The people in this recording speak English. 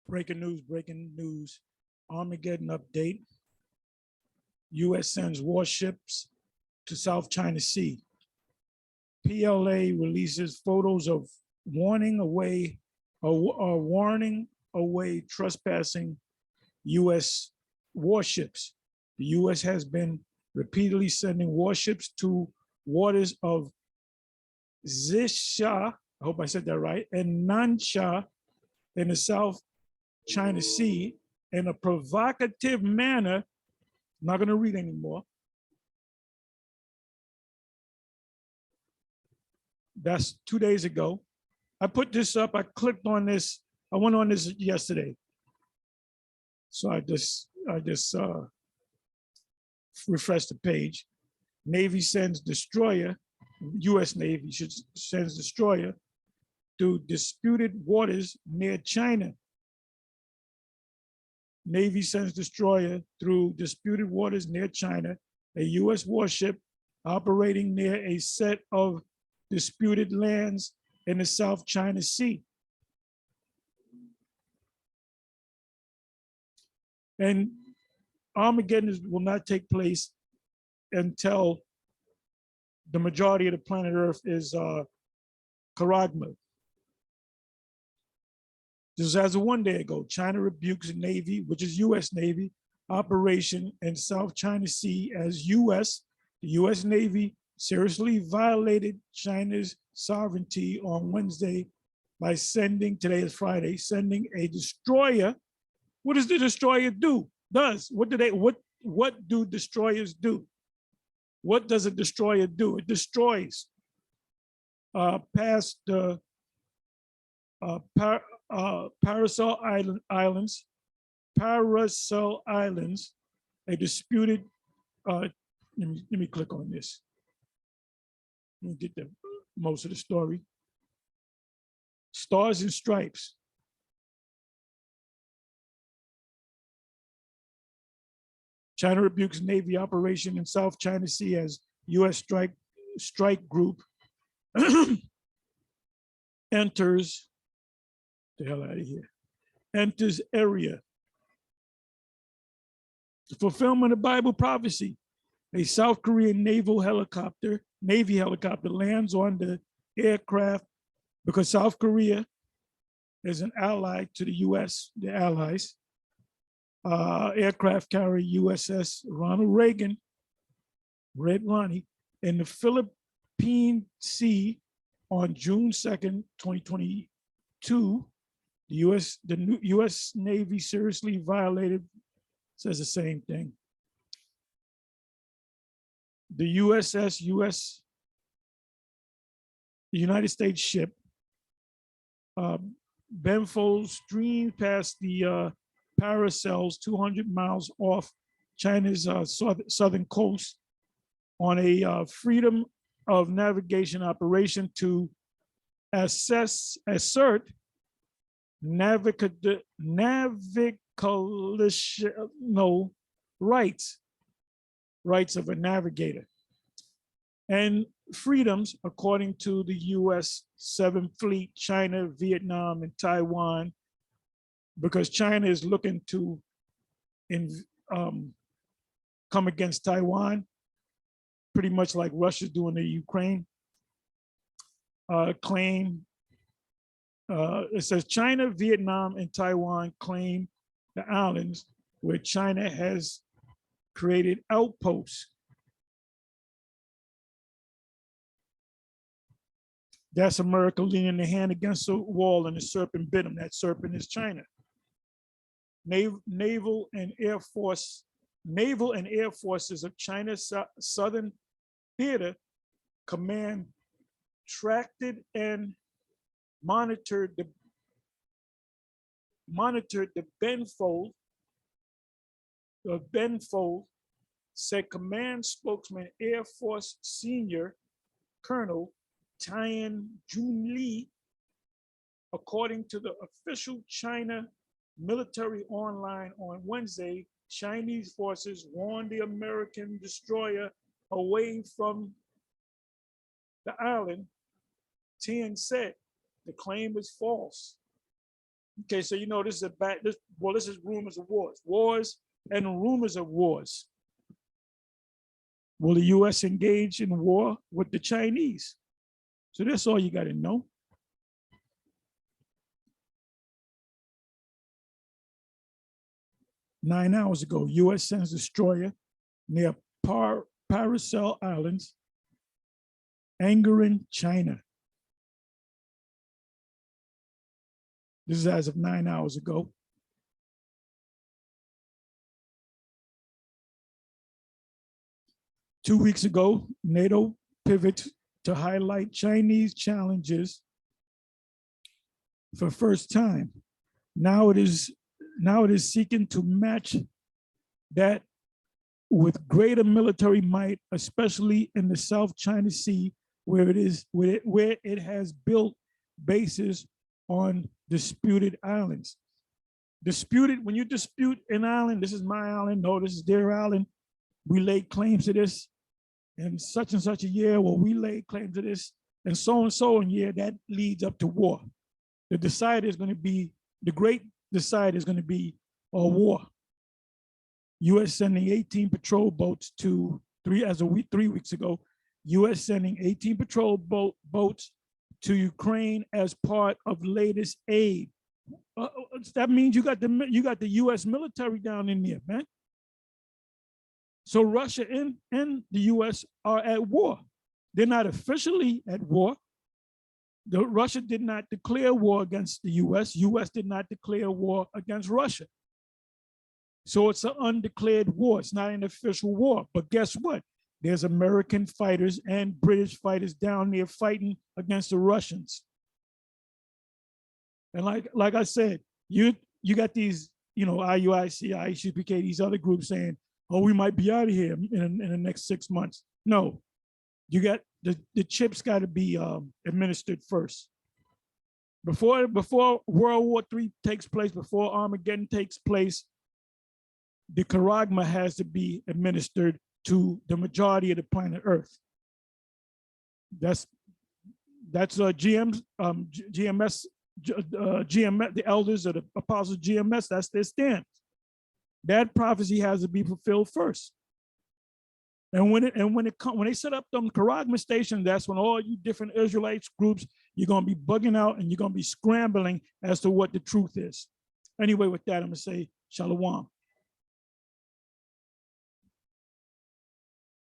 Breaking news. Armageddon update. U.S. sends warships to South China Sea. PLA releases photos of warning away trespassing U.S. warships. The U.S. has been repeatedly sending warships to waters of Zisha, I hope I said that right, and Nansha in the South China Sea in a provocative manner. I'm not going to read anymore. That's 2 days ago. I put this up. I clicked on this. I went on this yesterday. So I just refreshed the page. Navy sends destroyer, U.S. Navy sends destroyer to disputed waters near China. Navy sends destroyer through disputed waters near China. A U.S. warship operating near a set of disputed lands in the South China Sea. And Armageddon will not take place until the majority of the planet Earth is Karagma. This was as of 1 day ago. China rebukes Navy, which is U.S. Navy, operation in South China Sea as the U.S. Navy seriously violated China's sovereignty on Wednesday by sending, today is Friday, sending a destroyer. What does the destroyer do? What do destroyers do? What does a destroyer do? It destroys past the Paracel Islands, a disputed, let me click on this. Let me get most of the story. Stars and Stripes. China rebukes Navy operation in South China Sea as U.S. strike group enters the hell out of here. Enters area. The fulfillment of Bible prophecy. A South Korean Navy helicopter lands on the aircraft because South Korea is an ally to the U.S., the allies. Aircraft carrier USS Ronald Reagan, Red Ronnie, in the Philippine Sea on June 2nd, 2022. The U.S. Navy seriously violated, says the same thing. The USS the United States ship, Benfold streamed past the Paracels 200 miles off China's southern coast on a freedom of navigation operation to assert navigational rights of a navigator and freedoms according to the U.S. 7th Fleet, China, Vietnam, and Taiwan, because China is looking to come against Taiwan, pretty much like Russia's doing to Ukraine. It says China, Vietnam, and Taiwan claim the islands where China has created outposts. That's America leaning their hand against the wall and the serpent bit them. That serpent is China. Naval and Air Forces of China's Southern Theater Command tracked and monitored the Benfold. Said command spokesman Air Force Senior Colonel Tian Junli. According to the official China military online on Wednesday, Chinese forces warned the American destroyer away from the island. Tian said the claim is false. Okay, so you know this is a bad. This is rumors of wars, wars and rumors of wars. Will the U.S. engage in war with the Chinese? So that's all you got to know. Nine hours ago, U.S. sends destroyer near Paracel Islands, angering China. This is as of 9 hours ago. Two weeks ago, NATO pivoted to highlight Chinese challenges for first time. Now it is seeking to match that with greater military might, especially in the South China Sea, where it has built bases on disputed islands. When you dispute an island, this is my island, no, this is their island. We laid claims to this in such and such a year, well, we laid claim to this, and so in year, that leads up to war. The decider is going to be, the great decider is going to be a war. U.S. sending 18 patrol boats to 3 weeks ago, U.S. sending 18 patrol boats to Ukraine as part of latest aid. That means you got the U.S. military down in there, man. So Russia and the U.S. are at war. They're not officially at war. Russia did not declare war against the U.S. U.S. did not declare war against Russia. So it's an undeclared war. It's not an official war. But guess what? There's American fighters and British fighters down there fighting against the Russians. And like I said, you got these, IUIC, ICPK, these other groups saying, oh, we might be out of here in the next 6 months. No, you got the chips got to be administered first. Before World War III takes place, before Armageddon takes place, the charagma has to be administered to the majority of the planet Earth. That's GMS, the elders of the apostles GMS, that's their stance. That prophecy has to be fulfilled first. And when they set up them charagma stations, that's when all you different Israelites groups, you're gonna be bugging out and you're gonna be scrambling as to what the truth is. Anyway, with that, I'm gonna say shalom.